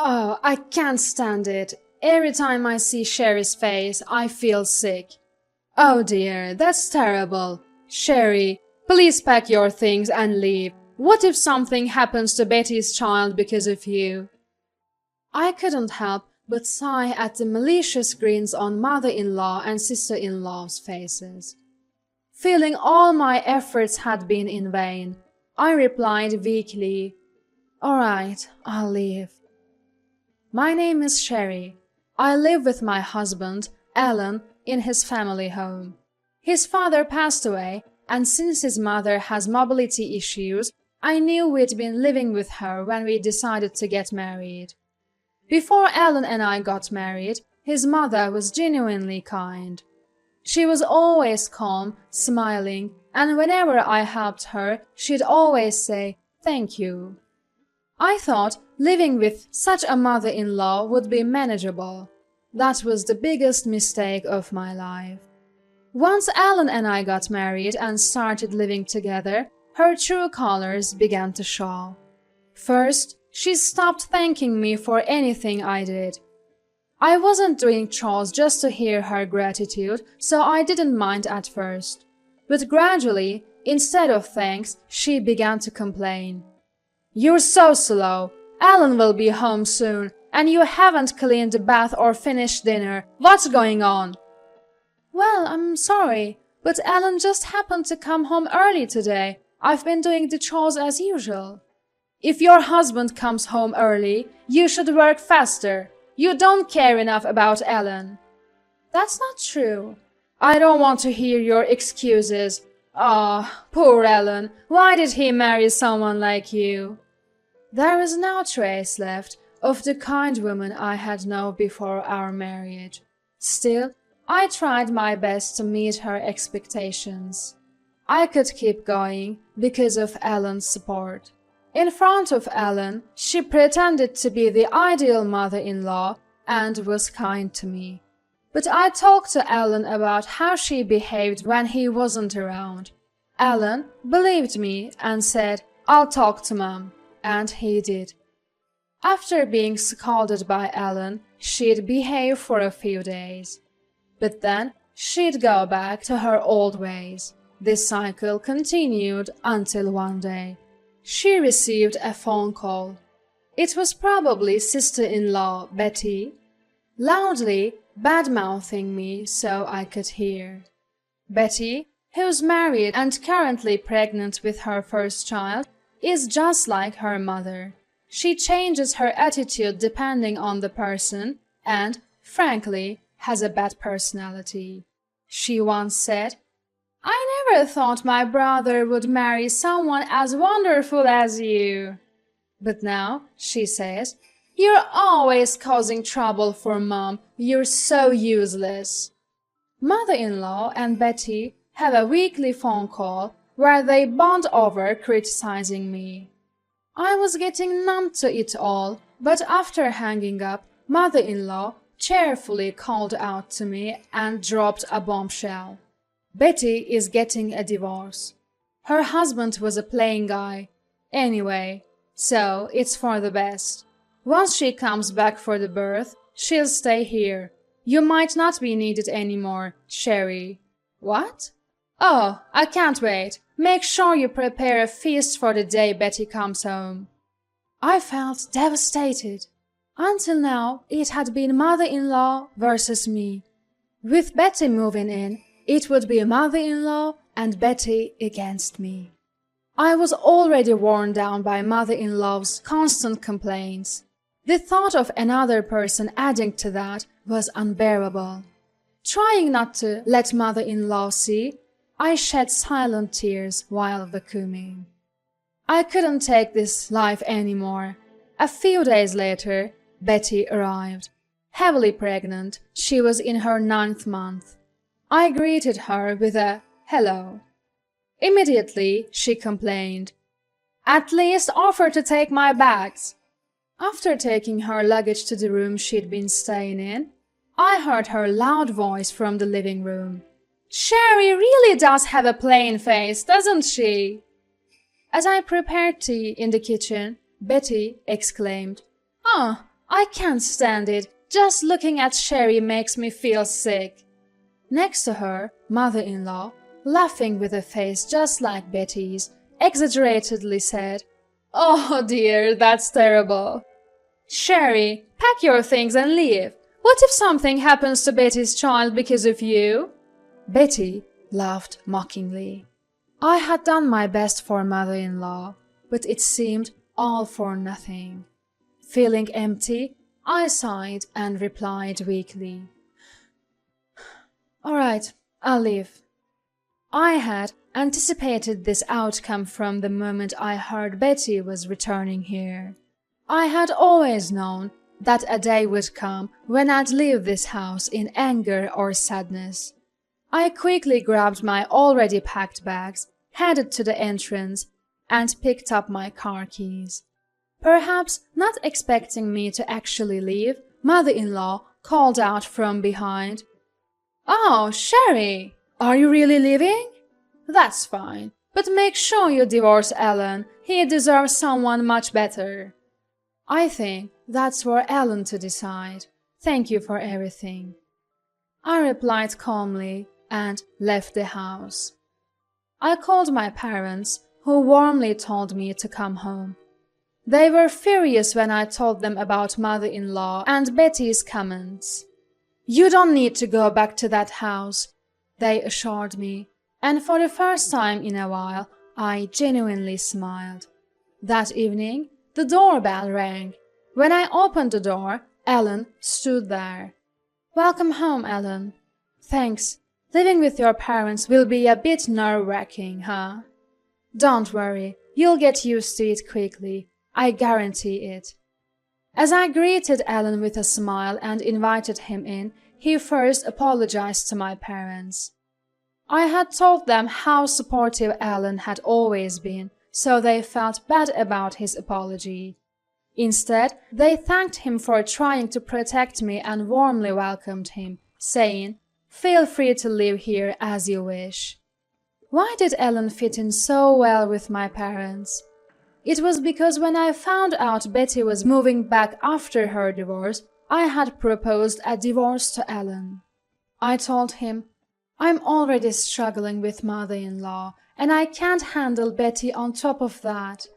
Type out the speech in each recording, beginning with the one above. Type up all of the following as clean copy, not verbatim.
Oh, I can't stand it. Every time I see Sherry's face, I feel sick. Oh dear, that's terrible. Sherry, please pack your things and leave. What if something happens to Betty's child because of you? I couldn't help but sigh at the malicious grins on mother-in-law and sister-in-law's faces. Feeling all my efforts had been in vain, I replied weakly, "All right, I'll leave." My name is Sherry. I live with my husband, Alan, in his family home. His father passed away, and since his mother has mobility issues, I knew we'd been living with her when we decided to get married. Before Alan and I got married, his mother was genuinely kind. She was always calm, smiling, and whenever I helped her, she'd always say, "Thank you." I thought living with such a mother-in-law would be manageable. That was the biggest mistake of my life. Once Alan and I got married and started living together, her true colors began to show. First, she stopped thanking me for anything I did. I wasn't doing chores just to hear her gratitude, so I didn't mind at first. But gradually, instead of thanks, she began to complain. "You're so slow. Alan will be home soon, and you haven't cleaned the bath or finished dinner. What's going on?" "Well, I'm sorry, but Alan just happened to come home early today. I've been doing the chores as usual." "If your husband comes home early, you should work faster. You don't care enough about Alan." "That's not true." "I don't want to hear your excuses. Ah, poor Alan. Why did he marry someone like you?" There was no trace left of the kind woman I had known before our marriage. Still, I tried my best to meet her expectations. I could keep going because of Alan's support. In front of Alan, she pretended to be the ideal mother-in-law and was kind to me. But I talked to Alan about how she behaved when he wasn't around. Alan believed me and said, "I'll talk to Mom," and he did. After being scolded by Alan, she'd behave for a few days. But then she'd go back to her old ways. This cycle continued until one day she received a phone call. It was probably sister-in-law Betty, loudly bad-mouthing me so I could hear. Betty, who's married and currently pregnant with her first child, is just like her mother. She changes her attitude depending on the person and, frankly, has a bad personality. She once said, "I never thought my brother would marry someone as wonderful as you." But now, she says, "You're always causing trouble for Mom. You're so useless." Mother-in-law and Betty have a weekly phone call where they bond over criticizing me. I was getting numb to it all, but after hanging up, Mother-in-law cheerfully called out to me and dropped a bombshell. Betty is getting a divorce. Her husband was a plain guy. Anyway, so it's for the best. Once she comes back for the birth, she'll stay here. You might not be needed anymore, Sherry. What? Oh, I can't wait. Make sure you prepare a feast for the day Betty comes home. I felt devastated. Until now, it had been mother-in-law versus me. With Betty moving in, it would be mother-in-law and Betty against me. I was already worn down by mother-in-law's constant complaints. The thought of another person adding to that was unbearable. Trying not to let mother-in-law see, I shed silent tears while vacuuming. I couldn't take this life anymore. A few days later, Betty arrived. Heavily pregnant, she was in her 9th month. I greeted her with a hello. Immediately, she complained, "At least offer to take my bags." After taking her luggage to the room she'd been staying in, I heard her loud voice from the living room. "Sherry really does have a plain face, doesn't she?" As I prepared tea in the kitchen, Betty exclaimed, "Oh, I can't stand it. Just looking at Sherry makes me feel sick." Next to her, mother-in-law, laughing with a face just like Betty's, exaggeratedly said, "Oh dear, that's terrible. Sherry, pack your things and leave. What if something happens to Betty's child because of you?" Betty laughed mockingly. I had done my best for mother-in-law, but it seemed all for nothing. Feeling empty, I sighed and replied weakly, "All right, I'll leave." I had anticipated this outcome from the moment I heard Betty was returning here. I had always known that a day would come when I'd leave this house in anger or sadness. I quickly grabbed my already packed bags, headed to the entrance, and picked up my car keys. Perhaps not expecting me to actually leave, mother-in-law called out from behind, "Oh, Sherry, are you really leaving? That's fine, but make sure you divorce Alan. He deserves someone much better." I think that's for Alan to decide. Thank you for everything. I replied calmly and left the house. I called my parents, who warmly told me to come home. They were furious when I told them about mother-in-law and Betty's comments. "You don't need to go back to that house," they assured me, and for the first time in a while, I genuinely smiled. That evening, the doorbell rang. When I opened the door, Alan stood there. "Welcome home, Alan." "Thanks. Living with your parents will be a bit nerve-wracking, huh?" "Don't worry, you'll get used to it quickly. I guarantee it." As I greeted Alan with a smile and invited him in, he first apologized to my parents. I had told them how supportive Alan had always been, so they felt bad about his apology. Instead, they thanked him for trying to protect me and warmly welcomed him, saying, "Feel free to live here as you wish." Why did Alan fit in so well with my parents? It was because when I found out Betty was moving back after her divorce, I had proposed a divorce to Alan. I told him, "I'm already struggling with mother-in-law, and I can't handle Betty on top of that."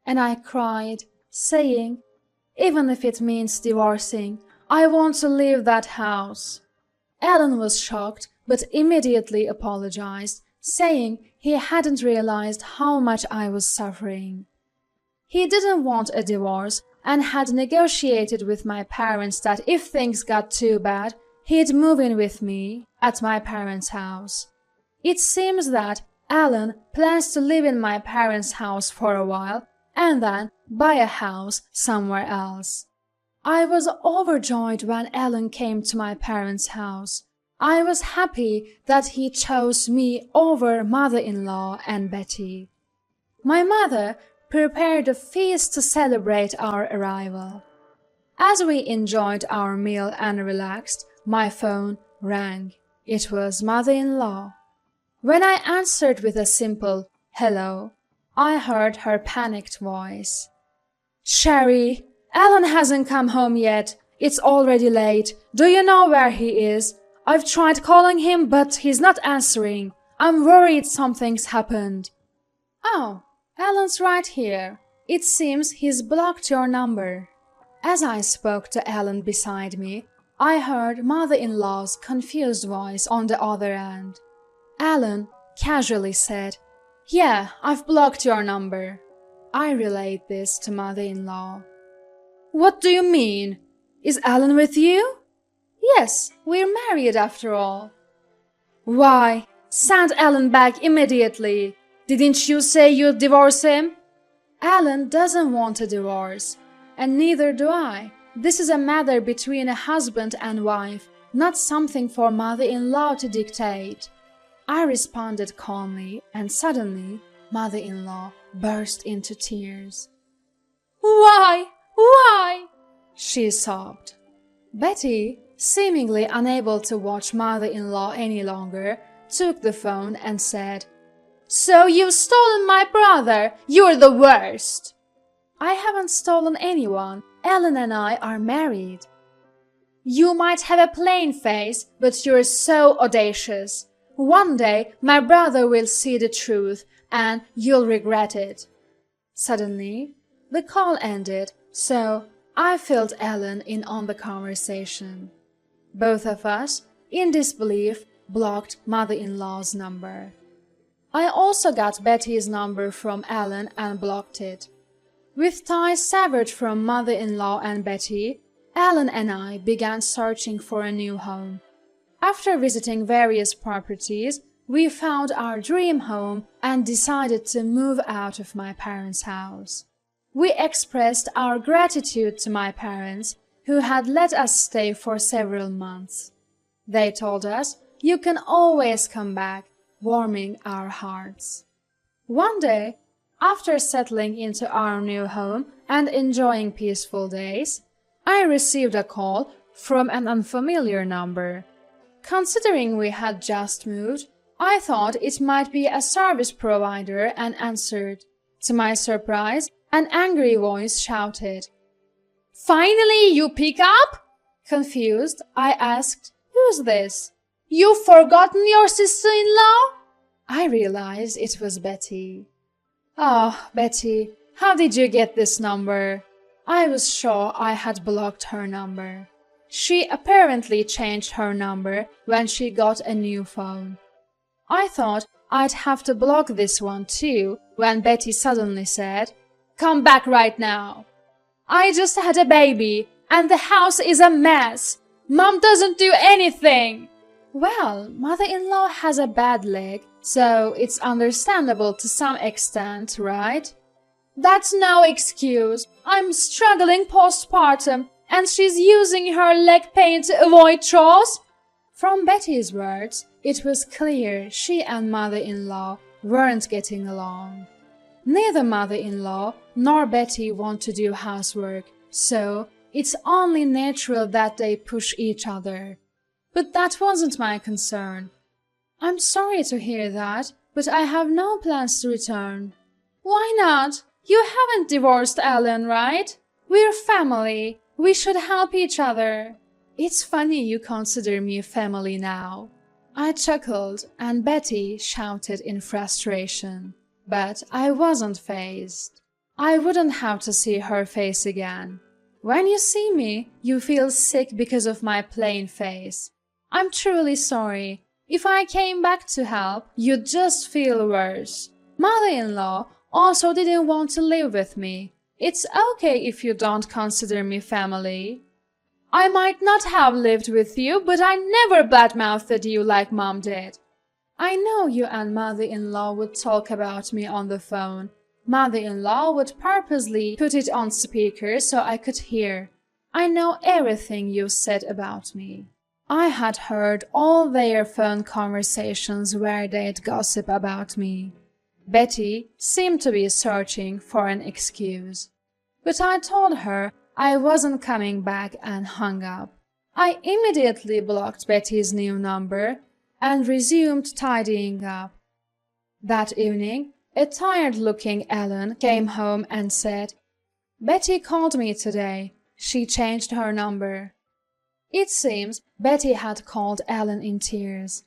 And I cried, saying, "Even if it means divorcing, I want to leave that house." Alan was shocked, but immediately apologized, saying he hadn't realized how much I was suffering. He didn't want a divorce and had negotiated with my parents that if things got too bad, he'd move in with me at my parents' house. It seems that Alan plans to live in my parents' house for a while and then buy a house somewhere else. I was overjoyed when Alan came to my parents' house. I was happy that he chose me over mother-in-law and Betty. My mother prepared a feast to celebrate our arrival. As we enjoyed our meal and relaxed, my phone rang. It was mother-in-law. When I answered with a simple hello, I heard her panicked voice. "Sherry, Alan hasn't come home yet. It's already late. Do you know where he is? I've tried calling him, but he's not answering. I'm worried something's happened." "Oh, Alan's right here. It seems he's blocked your number." As I spoke to Alan beside me, I heard mother-in-law's confused voice on the other end. Alan casually said, "Yeah, I've blocked your number." I relayed this to mother-in-law. "What do you mean? Is Alan with you?" "Yes, we're married after all." "Why, send Alan back immediately. Didn't you say you'd divorce him?" "Alan doesn't want a divorce, and neither do I. This is a matter between a husband and wife, not something for mother-in-law to dictate." I responded calmly, and suddenly mother-in-law burst into tears. "Why? Why?" she sobbed. Betty, seemingly unable to watch mother-in-law any longer, took the phone and said, "So you've stolen my brother! You're the worst!" I haven't stolen anyone. Ellen and I are married. You might have a plain face, but you're so audacious. One day my brother will see the truth and you'll regret it. Suddenly, the call ended, so I filled Ellen in on the conversation. Both of us, in disbelief, blocked mother-in-law's number. I also got Betty's number from Ellen and blocked it. With ties severed from mother-in-law and Betty, Ellen and I began searching for a new home. After visiting various properties, we found our dream home and decided to move out of my parents' house. We expressed our gratitude to my parents, who had let us stay for several months. They told us, "You can always come back," warming our hearts. One day, after settling into our new home and enjoying peaceful days, I received a call from an unfamiliar number. Considering we had just moved, I thought it might be a service provider and answered. To my surprise, an angry voice shouted, "Finally, you pick up?" Confused, I asked, "Who's this?" "You've forgotten your sister-in-law?" I realized it was Betty. "Oh, Betty, how did you get this number?" I was sure I had blocked her number. She apparently changed her number when she got a new phone. I thought I'd have to block this one too when Betty suddenly said, "Come back right now. I just had a baby and the house is a mess. Mom doesn't do anything." Well, mother-in-law has a bad leg, so it's understandable to some extent, right? "That's no excuse. I'm struggling postpartum and she's using her leg pain to avoid chores." From Betty's words, it was clear she and mother-in-law weren't getting along. Neither mother-in-law nor Betty want to do housework, so it's only natural that they push each other. But that wasn't my concern. "I'm sorry to hear that, but I have no plans to return." "Why not? You haven't divorced Ellen, right? We're family. We should help each other." "It's funny you consider me family now." I chuckled and Betty shouted in frustration. But I wasn't fazed. I wouldn't have to see her face again. "When you see me, you feel sick because of my plain face. I'm truly sorry. If I came back to help, you'd just feel worse. Mother-in-law also didn't want to live with me. It's okay if you don't consider me family." "I might not have lived with you, but I never badmouthed you like Mom did." "I know you and mother-in-law would talk about me on the phone. Mother-in-law would purposely put it on speaker so I could hear. I know everything you said about me." I had heard all their phone conversations where they'd gossip about me. Betty seemed to be searching for an excuse. But I told her I wasn't coming back and hung up. I immediately blocked Betty's new number and resumed tidying up. That evening, a tired-looking Ellen came home and said, "Betty called me today. She changed her number." It seems Betty had called Ellen in tears.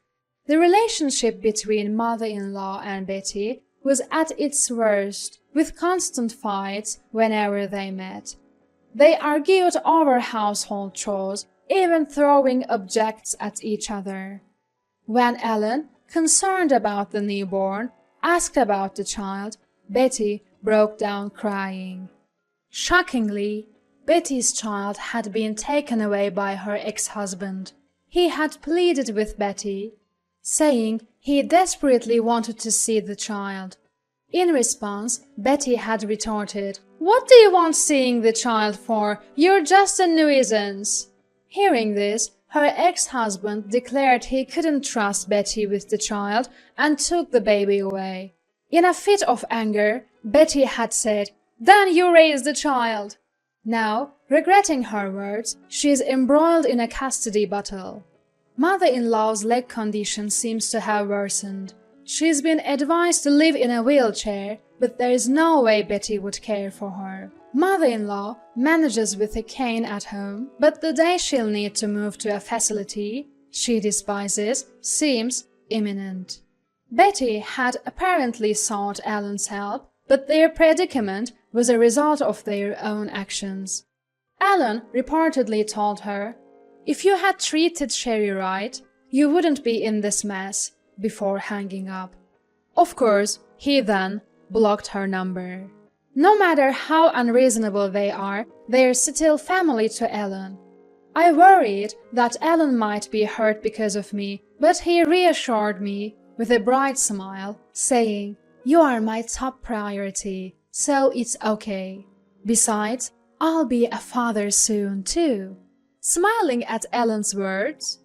The relationship between mother-in-law and Betty was at its worst, with constant fights whenever they met. They argued over household chores, even throwing objects at each other. When Ellen, concerned about the newborn, asked about the child, Betty broke down crying. Shockingly, Betty's child had been taken away by her ex-husband. He had pleaded with Betty, saying he desperately wanted to see the child. In response, Betty had retorted, "What do you want seeing the child for? You're just a nuisance." Hearing this, her ex-husband declared he couldn't trust Betty with the child and took the baby away. In a fit of anger, Betty had said, "Then you raise the child." Now, regretting her words, she is embroiled in a custody battle. Mother-in-law's leg condition seems to have worsened. She's been advised to live in a wheelchair, but there is no way Betty would care for her. Mother-in-law manages with a cane at home, but the day she'll need to move to a facility she despises seems imminent. Betty had apparently sought Alan's help, but their predicament was a result of their own actions. Alan reportedly told her, "If you had treated Sherry right, you wouldn't be in this mess," before hanging up. Of course, he then blocked her number. No matter how unreasonable they are, they're still family to Alan. I worried that Alan might be hurt because of me, but he reassured me with a bright smile, saying, "You are my top priority, so it's okay. Besides, I'll be a father soon, too." Smiling at Alan's words,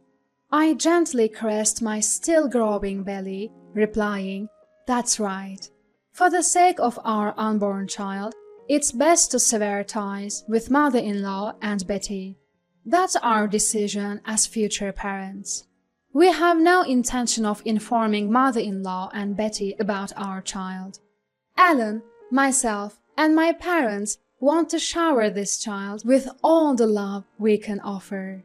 I gently caressed my still growing belly, replying, "That's right. For the sake of our unborn child, it's best to sever ties with mother-in-law and Betty. That's our decision as future parents. We have no intention of informing mother-in-law and Betty about our child. Alan, myself, and my parents want to shower this child with all the love we can offer."